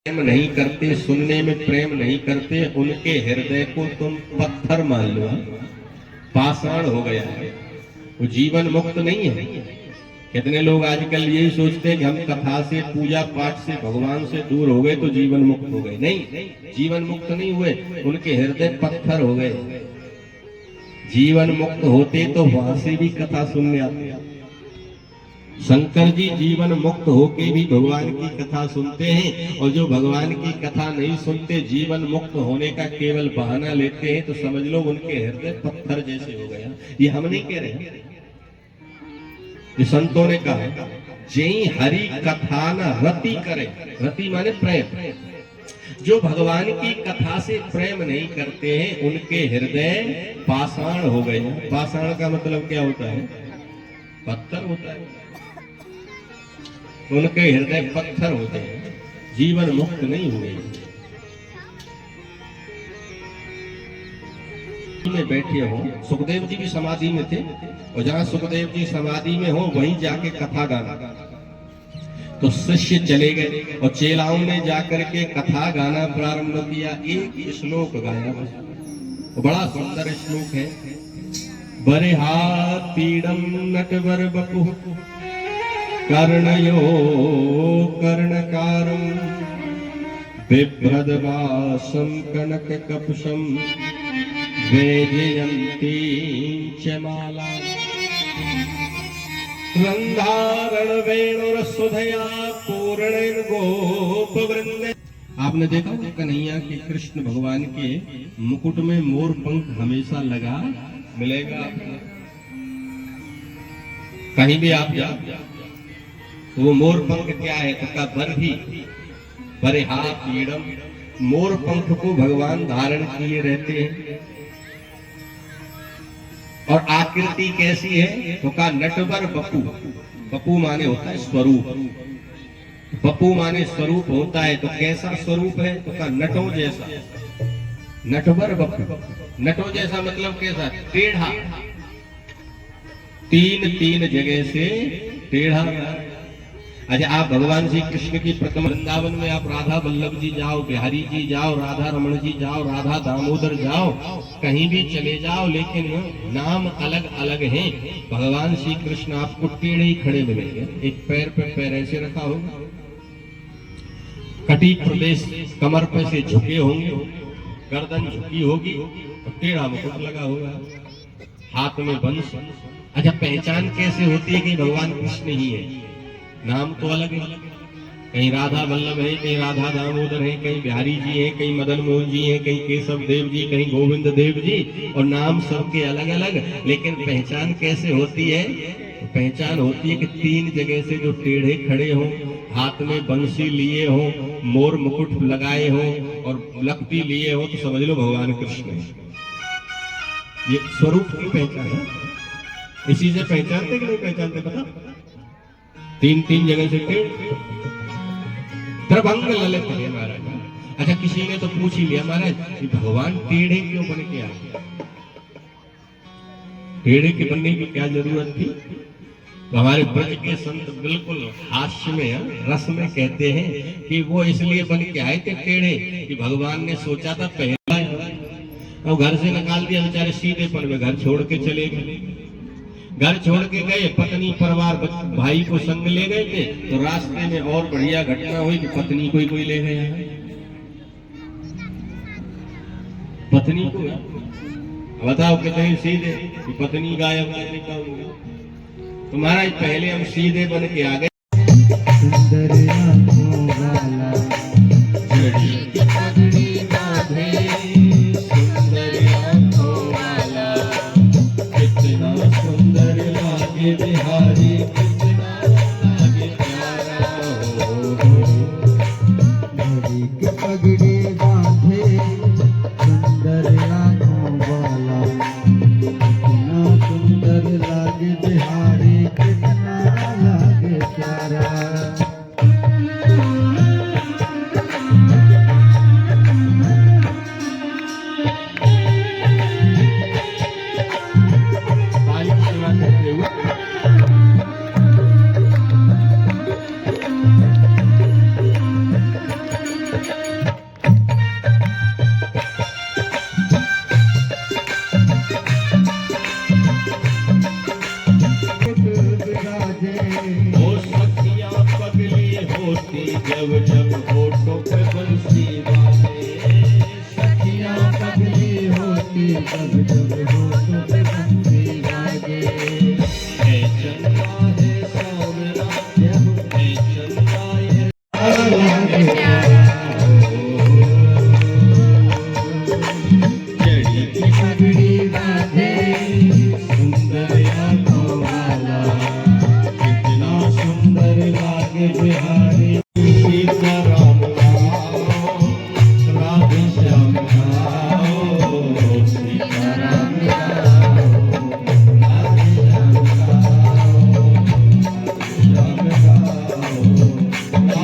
प्रेम नहीं करते, सुनने में प्रेम नहीं करते, उनके हृदय को तुम पत्थर मान लो, पाषाण हो गया है, वो जीवन मुक्त नहीं है। कितने लोग आजकल यही सोचते हैं कि हम कथा से, पूजा पाठ से, भगवान से दूर हो गए तो जीवन मुक्त हो गए। नहीं, जीवन मुक्त नहीं हुए, उनके हृदय पत्थर हो गए। जीवन मुक्त होते तो वहां से भी कथा सुनने आते। शंकर जी जीवन मुक्त होके भी भगवान की कथा सुनते हैं, और जो भगवान की कथा नहीं सुनते, जीवन मुक्त होने का केवल बहाना लेते हैं, तो समझ लो उनके हृदय पत्थर जैसे हो गया। ये हम नहीं कह रहे, ये संतों ने कहा, जय हरि कथा न रति करे। रति माने प्रेम। जो भगवान की कथा से प्रेम नहीं करते हैं, उनके हृदय पाषाण हो गए। पाषाण का मतलब क्या होता है? पत्थर होता है। उनके हृदय पत्थर होते हैं, जीवन मुक्त नहीं हुए। में बैठे हो, सुखदेव जी भी समाधि में थे, और जहां सुखदेव जी समाधि में हो वहीं जाके कथा गाना। तो शिष्य चले गए और चेलाओं ने जाकर के कथा गाना प्रारंभ किया। एक श्लोक गाया, बड़ा सुंदर श्लोक है। बरिहात पीड़म नटवर बपु कर्णयो कर्णकारं बिभ्रदवासं कनककपशं वैजयन्ती च माला रंगारण वेणुरसुधया पूर्णेन गोपवृंदे। आपने देखा कन्हैया के, कृष्ण भगवान के मुकुट में मोर पंख हमेशा लगा मिलेगा आपको। कहीं भी आप जाओ तो वो मोर पंख क्या है? तो का बरही बरिहा पीड़म, मोर पंख को भगवान धारण किए रहते हैं। और आकृति कैसी है? तो का नटवर बपू। बपू माने होता है स्वरूप, बपू माने स्वरूप होता है। तो कैसा स्वरूप है? तो का नटो जैसा। नटवर बपू, नटो जैसा मतलब कैसा? टेढ़ा, तीन जगह से टेढ़ा। अच्छा, आप भगवान श्री कृष्ण की प्रतिमा, वृंदावन में आप राधा वल्लभ जी जाओ, बिहारी जी जाओ, राधा रमण जी जाओ, राधा दामोदर जाओ, कहीं भी चले जाओ, लेकिन नाम अलग अलग हैं। भगवान श्री कृष्ण आपको टेढ़े ही खड़े मिलेंगे। एक पैर पे पैर ऐसे रखा होगा, कटी प्रदेश कमर पे से झुके होंगे, गर्दन झुकी होगी, और टेढ़ा मुकुट लगा होगा, हाथ में बंश। अच्छा, पहचान कैसे होती है कि भगवान कृष्ण ही है? नाम तो अलग है, कहीं राधा वल्लभ है, कहीं राधा दामोदर है, कहीं बिहारी जी है, कहीं मदन मोहन जी है, कहीं केशव देव जी, कहीं गोविंद देव जी, और नाम सबके अलग अलग। लेकिन पहचान कैसे होती है? पहचान होती है कि तीन जगह से जो टेढ़े खड़े हों, हाथ में बंसी लिए हो, मोर मुकुट लगाए हो और लकड़ी लिए हो, तो समझ लो भगवान कृष्ण है। ये स्वरूप की पहचान है। इसी से पहचानते कि नहीं पहचानते? पता, तीन जगह से त्रिभंग ललित है महाराज। अच्छा, किसी ने तो पूछ ही लिया, महाराज भगवान टेढ़े क्यों बन के आए? टेढ़े के बनने की क्या जरूरत थी? तो हमारे ब्रज के संत बिल्कुल हास्य में, रस में कहते हैं कि वो इसलिए बन के आए थे टेढ़े कि भगवान ने सोचा था पहला, और घर से निकाल दिया बेचारे, सीधे पर में घर छोड़ के चले गए। घर छोड़ के गए, पत्नी परिवार भाई को संग ले गए थे, तो रास्ते में और बढ़िया घटना हुई कि पत्नी को ही कोई ले गया। पत्नी को बताओ कितनी सीधे कि पत्नी गायब करने का। तो महाराज पहले हम सीधे बन के आ गए। बिहारी कितना लागे प्यारा हो, हरी के पगड़ी बांधे सुंदर आँखों वाला, कितना सुंदर लागे बिहारी, कितना लागे प्यारा। होठों पे बंसी बाजे, सखियां पगली होती तब जब होठों पे बंसी बाजे। हे चंदा है सावरा, हे चंदा ये जड़ी की पगड़ी बाजे, सुंदर आंखों वाला, कितना सुंदर लागे बिहारी। सीता राम आओ, राधे श्याम आओ, सीता राम आओ, राधे श्याम आओ, श्याम आओ,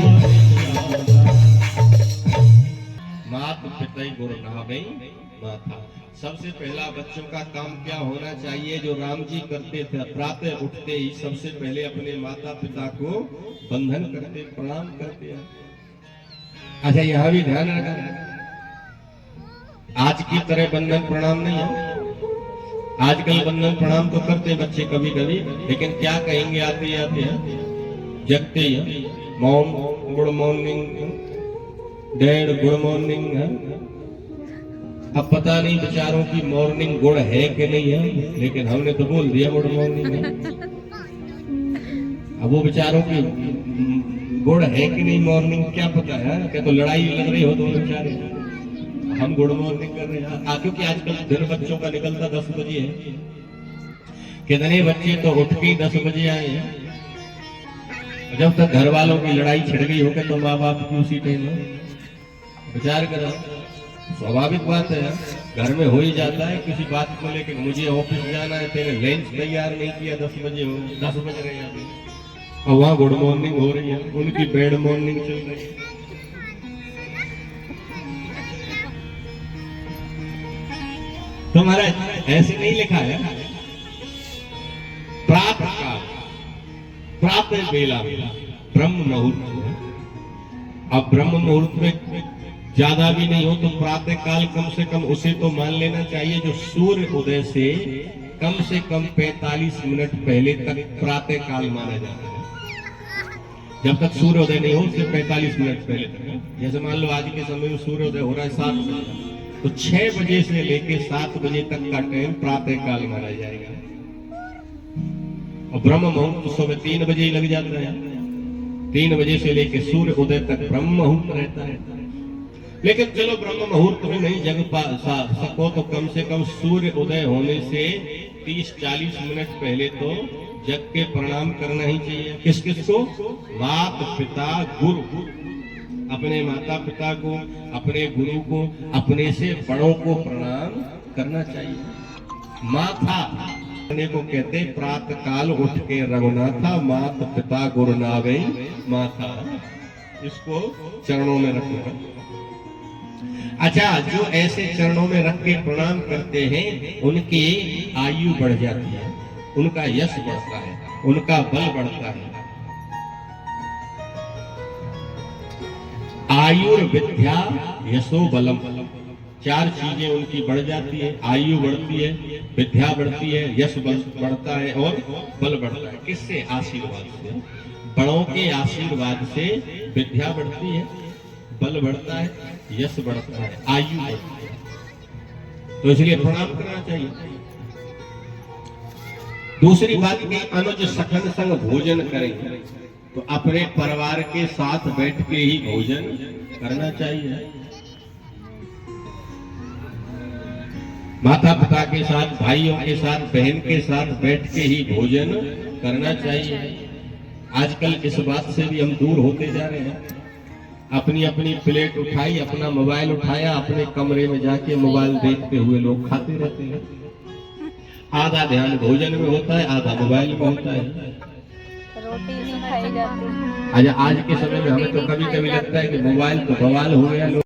राधे श्याम। मात पिता गुरु नावे माता। सबसे पहला बच्चों का काम क्या होना चाहिए जो राम जी करते थे? प्रातः उठते ही सबसे पहले अपने माता पिता को बंधन करते, प्रणाम करते हैं। अच्छा, यहाँ भी ध्यान रखना, आज की तरह बंधन प्रणाम नहीं है। आजकल बंधन प्रणाम तो करते बच्चे कभी कभी, लेकिन क्या कहेंगे आते आते हैं, जगते ही mom good morning, dad good morning है। अब पता नहीं बेचारों की मॉर्निंग गुड है कि नहीं है, लेकिन हमने तो बोल दिया गुड मॉर्निंग है। अब वो बेचारों की गुड है कि नहीं मॉर्निंग क्या पता है, क्या तो लड़ाई लग रही हो दोनों बेचारे, हम गुड मॉर्निंग कर रहे हैं। क्योंकि आजकल दिन बच्चों का निकलता 10 बजे है। कितने बच्चे तो उठ के 10 बजे आए हैं। जब तक घर वालों की लड़ाई छिड़ गई होगी तो माँ बाप की उसी टाइम विचार करो। स्वाभाविक बात है, घर में हो ही जाता है किसी बात को लेकर, मुझे ऑफिस जाना है, तेरे लंच तैयार नहीं किया, 10 बजे हो, 10 बज रहे हैं और वहाँ गुड मॉर्निंग हो रही है, उनकी बैड मॉर्निंग चल रही है। तो महाराज ऐसे नहीं लिखा है, प्रातः काल, प्रातः बेला, ब्रह्म मुहूर्त। अब ब्रह्म मुहूर्त में ज्यादा भी नहीं हो तो प्रातः काल कम से कम उसे तो मान लेना चाहिए जो सूर्य उदय से कम 45 मिनट पहले तक प्रातः काल माना जाता है। जब तक सूर्योदय नहीं हो उससे 45 मिनट पहले तक। जैसे मान लो आज के समय में सूर्योदय हो रहा है 7 बजे, तो 6 बजे से लेके 7 बजे तक का टाइम प्रातः काल माना जाएगा। और ब्रह्म मुहूर्त सुबह 3 बजे ही लग जाता है। 3 बजे से लेके सूर्य उदय तक ब्रह्म मुहूर्त रहता है। लेकिन चलो ब्रह्म मुहूर्त में नहीं जग सको तो कम से कम सूर्य उदय होने से 30-40 मिनट पहले तो जग के प्रणाम करना ही चाहिए। किस किस को? माता पिता गुरु, अपने माता पिता को, अपने गुरु को, अपने से बड़ों को प्रणाम करना चाहिए। माथा करने को कहते प्रातः काल उठ के रघुनाथा, माता पिता गुरु नावे माता, इसको चरणों में रखना। अच्छा, जो ऐसे चरणों में रख के प्रणाम करते हैं उनकी आयु बढ़ जाती है, उनका यश बढ़ता है, उनका बल बढ़ता है। आयुर्विद्या यशो बलम, 4 चीजें उनकी बढ़ जाती है। आयु बढ़ती है, विद्या बढ़ती है, यश बढ़ता है और बल बढ़ता है। किससे? आशीर्वाद से, बड़ों के आशीर्वाद से विद्या बढ़ती है, बल बढ़ता है, यश बढ़ता है, आयु बढ़ती है। तो इसलिए प्रणाम करना चाहिए। दूसरी बात कि अनुज सखन संग भोजन करें, तो अपने परिवार के साथ बैठ के ही भोजन करना चाहिए। माता पिता के साथ, भाइयों के साथ, बहन के साथ बैठ के ही भोजन करना चाहिए। आजकल इस बात से भी हम दूर होते जा रहे हैं। अपनी अपनी प्लेट उठाई, अपना मोबाइल उठाया, अपने कमरे में जाके मोबाइल देखते हुए लोग खाते रहते हैं। आधा ध्यान भोजन में होता है, आधा मोबाइल में होता है। रोटी नहीं खाई जाती। अच्छा, आज के समय में हमें तो कभी कभी लगता है कि मोबाइल तो बवाल हो गया।